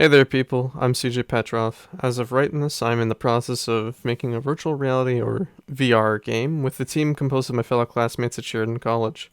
Hey there people, I'm CJ Petrov. As of writing this, I'm in the process of making a virtual reality or VR game with the team composed of my fellow classmates at Sheridan College.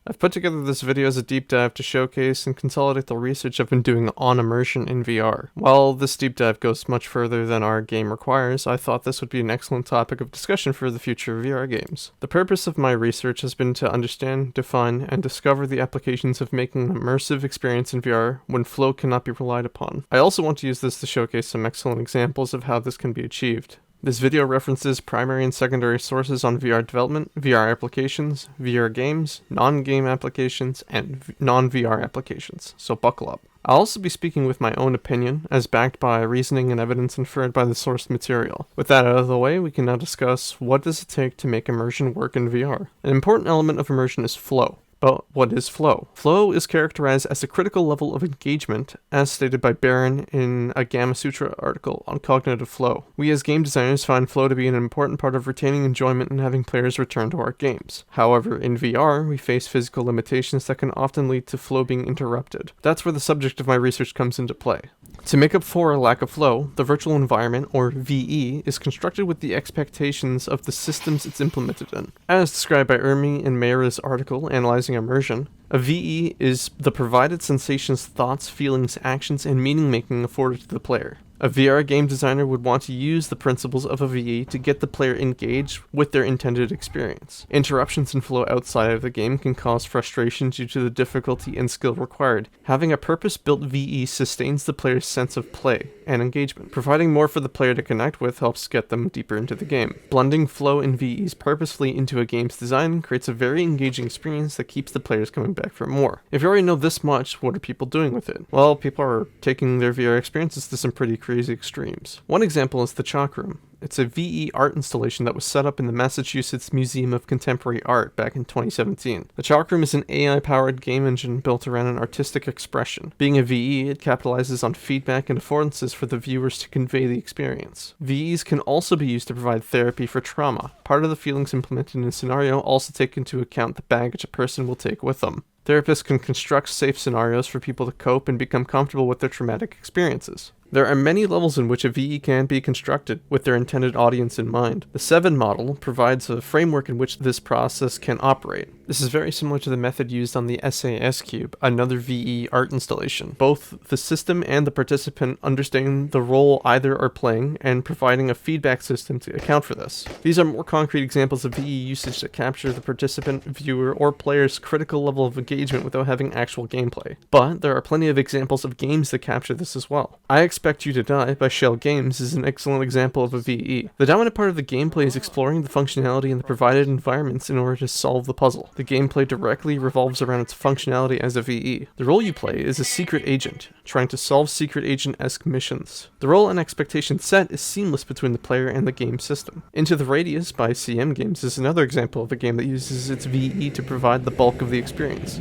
I've put together this video as a deep dive to showcase and consolidate the research I've been doing on immersion in VR. While this deep dive goes much further than our game requires, I thought this would be an excellent topic of discussion for the future of VR games. The purpose of my research has been to understand, define, and discover the applications of making an immersive experience in VR when flow cannot be relied upon. I also want to use this to showcase some excellent examples of how this can be achieved. This video references primary and secondary sources on VR development, VR applications, VR games, non-game applications, and non-VR applications, so buckle up. I'll also be speaking with my own opinion, as backed by reasoning and evidence inferred by the source material. With that out of the way, we can now discuss what does it take to make immersion work in VR. An important element of immersion is flow. But what is flow? Flow is characterized as a critical level of engagement, as stated by Barron in a Gamma Sutra article on cognitive flow. We as game designers find flow to be an important part of retaining enjoyment and having players return to our games. However, in VR, we face physical limitations that can often lead to flow being interrupted. That's where the subject of my research comes into play. To make up for a lack of flow, the virtual environment, or VE, is constructed with the expectations of the systems it's implemented in. As described by Urmi in Mayra's article analyzing immersion, a VE is the provided sensations, thoughts, feelings, actions, and meaning-making afforded to the player. A VR game designer would want to use the principles of a VE to get the player engaged with their intended experience. Interruptions in flow outside of the game can cause frustration due to the difficulty and skill required. Having a purpose-built VE sustains the player's sense of play and engagement. Providing more for the player to connect with helps get them deeper into the game. Blending flow and VEs purposefully into a game's design creates a very engaging experience that keeps the players coming back for more. If you already know this much, what are people doing with it? Well, people are taking their VR experiences to some pretty crazy extremes. One example is the Chalk Room. It's a VE art installation that was set up in the Massachusetts Museum of Contemporary Art back in 2017. The Chalk Room is an AI-powered game engine built around an artistic expression. Being a VE, it capitalizes on feedback and affordances for the viewers to convey the experience. VEs can also be used to provide therapy for trauma. Part of the feelings implemented in a scenario also take into account the baggage a person will take with them. Therapists can construct safe scenarios for people to cope and become comfortable with their traumatic experiences. There are many levels in which a VE can be constructed with their intended audience in mind. The 7 model provides a framework in which this process can operate. This is very similar to the method used on the SAS Cube, another VE art installation. Both the system and the participant understanding the role either are playing and providing a feedback system to account for this. These are more concrete examples of VE usage that capture the participant, viewer, or player's critical level of engagement without having actual gameplay. But there are plenty of examples of games that capture this as well. I Expect You to Die by Shell Games is an excellent example of a VE. The dominant part of the gameplay is exploring the functionality in the provided environments in order to solve the puzzle. The gameplay directly revolves around its functionality as a VE. The role you play is a secret agent, trying to solve secret agent-esque missions. The role and expectation set is seamless between the player and the game system. Into the Radius by CM Games is another example of a game that uses its VE to provide the bulk of the experience.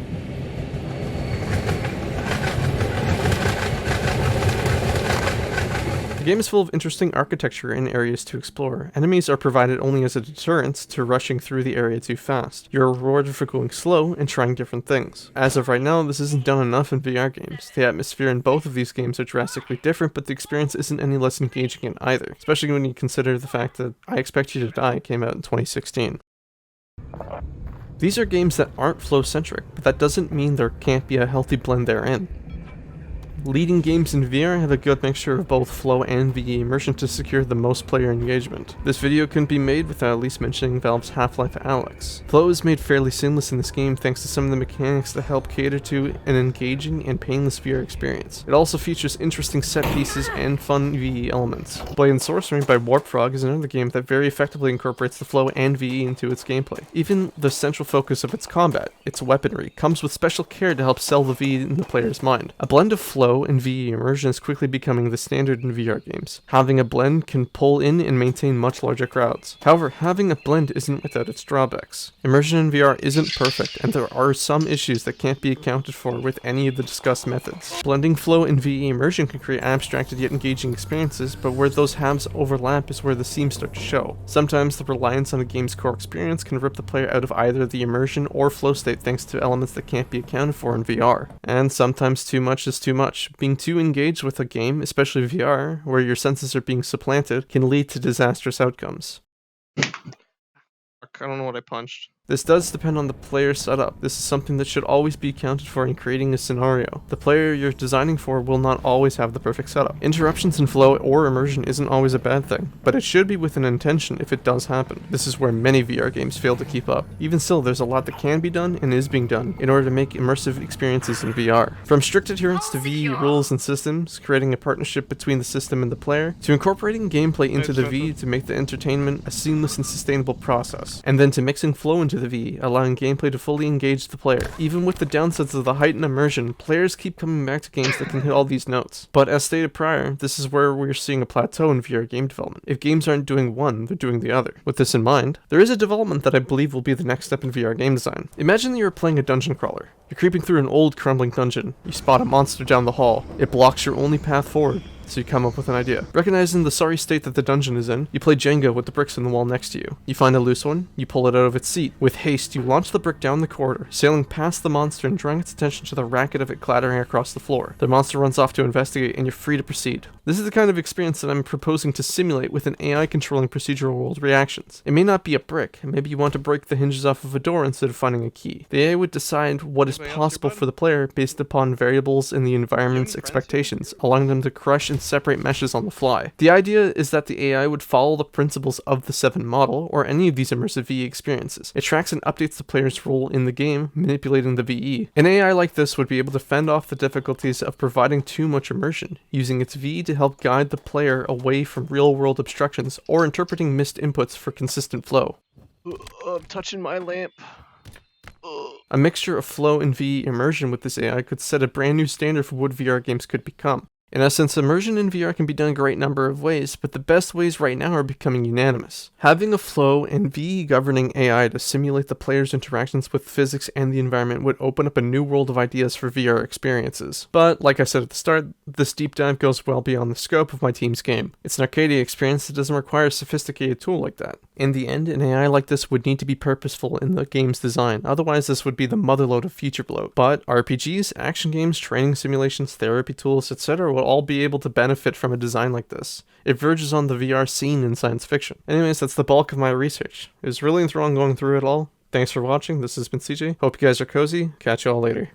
The game is full of interesting architecture and areas to explore. Enemies are provided only as a deterrent to rushing through the area too fast. You're rewarded for going slow and trying different things. As of right now, this isn't done enough in VR games. The atmosphere in both of these games are drastically different, but the experience isn't any less engaging in either, especially when you consider the fact that I Expect You to Die came out in 2016. These are games that aren't flow-centric, but that doesn't mean there can't be a healthy blend therein. Leading games in VR have a good mixture of both flow and VE immersion to secure the most player engagement. This video couldn't be made without at least mentioning Valve's Half-Life Alyx. Flow is made fairly seamless in this game thanks to some of the mechanics that help cater to an engaging and painless VR experience. It also features interesting set pieces and fun VE elements. Blade and Sorcery by Warp Frog is another game that very effectively incorporates the flow and VE into its gameplay. Even the central focus of its combat, its weaponry, comes with special care to help sell the VE in the player's mind. A blend of flow and VE immersion is quickly becoming the standard in VR games. Having a blend can pull in and maintain much larger crowds. However, having a blend isn't without its drawbacks. Immersion in VR isn't perfect, and there are some issues that can't be accounted for with any of the discussed methods. Blending flow and VE immersion can create abstracted yet engaging experiences, but where those halves overlap is where the seams start to show. Sometimes the reliance on a game's core experience can rip the player out of either the immersion or flow state thanks to elements that can't be accounted for in VR. And sometimes too much is too much. much. Being too engaged with a game, especially VR, where your senses are being supplanted, can lead to disastrous outcomes. I don't know what I punched. This does depend on the player's setup. This is something that should always be accounted for in creating a scenario. The player you're designing for will not always have the perfect setup. Interruptions in flow or immersion isn't always a bad thing, but it should be with an intention if it does happen. This is where many VR games fail to keep up. Even still, there's a lot that can be done and is being done in order to make immersive experiences in VR. From strict adherence to VE rules and systems, creating a partnership between the system and the player, to incorporating gameplay into the VE to make the entertainment a seamless and sustainable process, and then to mixing flow into the VE, allowing gameplay to fully engage the player. Even with the downsides of the heightened immersion, players keep coming back to games that can hit all these notes. But as stated prior, this is where we're seeing a plateau in VR game development. If games aren't doing one, they're doing the other. With this in mind, there is a development that I believe will be the next step in VR game design. Imagine that you're playing a dungeon crawler. You're creeping through an old crumbling dungeon. You spot a monster down the hall. It blocks your only path forward. So you come up with an idea. Recognizing the sorry state that the dungeon is in, you play Jenga with the bricks in the wall next to you. You find a loose one, you pull it out of its seat. With haste, you launch the brick down the corridor, sailing past the monster and drawing its attention to the racket of it clattering across the floor. The monster runs off to investigate and you're free to proceed. This is the kind of experience that I'm proposing to simulate with an AI controlling procedural world reactions. It may not be a brick, maybe you want to break the hinges off of a door instead of finding a key. The AI would decide what is possible for the player based upon variables in the environment's expectations, allowing them to crush and separate meshes on the fly. The idea is that the AI would follow the principles of the 7 model, or any of these immersive VE experiences. It tracks and updates the player's role in the game, manipulating the VE. An AI like this would be able to fend off the difficulties of providing too much immersion, using its VE to help guide the player away from real-world obstructions, or interpreting missed inputs for consistent flow. I'm touching my lamp. A mixture of flow and VE immersion with this AI could set a brand new standard for what VR games could become. In essence, immersion in VR can be done a great number of ways, but the best ways right now are becoming unanimous. Having a flow and VE governing AI to simulate the player's interactions with physics and the environment would open up a new world of ideas for VR experiences. But, like I said at the start, this deep dive goes well beyond the scope of my team's game. It's an arcade experience that doesn't require a sophisticated tool like that. In the end, an AI like this would need to be purposeful in the game's design, otherwise this would be the motherlode of future bloat. But RPGs, action games, training simulations, therapy tools, etc. will all be able to benefit from a design like this. It verges on the VR scene in science fiction. Anyways, that's the bulk of my research. It was really enthralling going through it all. Thanks for watching, this has been CJ. Hope you guys are cozy, catch you all later.